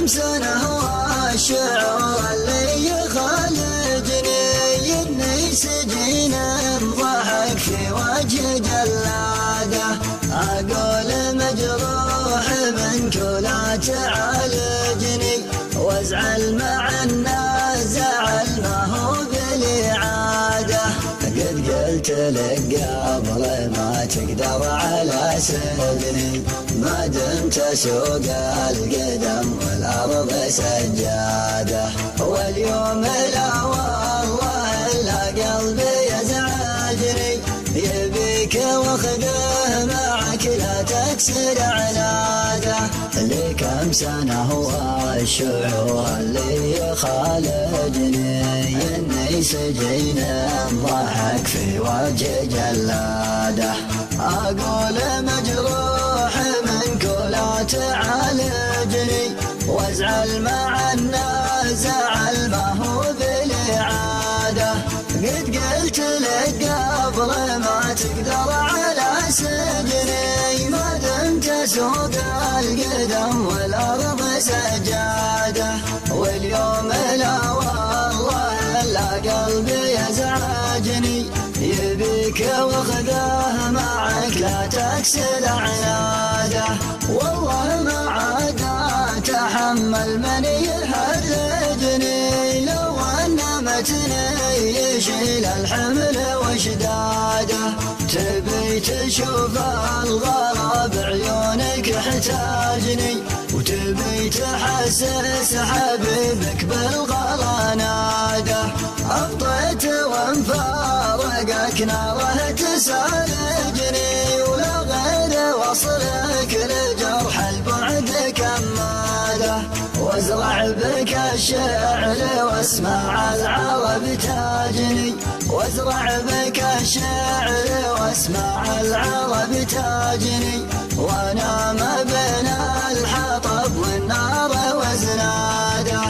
كم سنة والشعور اللي يخالجني إني سجين ضحك في وجه جلاده. أقول مجروح منك ولا تعالجني وازعل مع الناس زعل ما هو بالإعادة. قد قلت لك قبل ما تقدر على سجني ما دمت سوق القدم والأرض سجادة. واليوم لا والله إلا قلبي يزعجني يبيك واخذه معك لا تكسر عناده. اللي كم سنة هو الشعور اللي يخالجني إني سجين ضحك في وجه جلاده. أقول مجروح منك ولا تعالجني وازعل مع الناس زعل ما هو بالإعادة. قد قلت لك قبل ما تقدر على سجني ما دمت سوق القدم والأرض سجادة. واليوم لا والله إلا قلبي يزعجني يبيك واخذه معك لا تكسر عناده. والله ما عاد أتحمل من يحرجني لو أن متني يشيل الحمل وشداده. تبي تشوف الغلا بعيونك احتاجني وتبي تحسس حبيبك بالغلا ناده. أبطيت وانفارقك ناره تسالجني ولا غير وصلك لجرح البعد كماده. وازرع بك الشعر واسمع العرب تاجني وازرع بك الشعر واسمع العرب تاجني. وانا ما بين الحطب والنار وزناده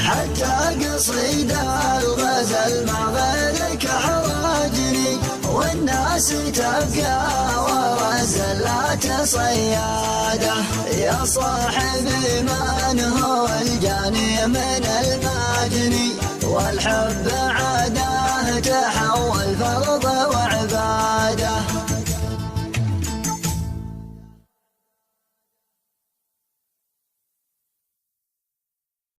حتى قصيد الغزل مع غيرك حراجني. والناس تبقى ورا الزلات صياده. يا صاحبي من هو الجاني من الماجني والحب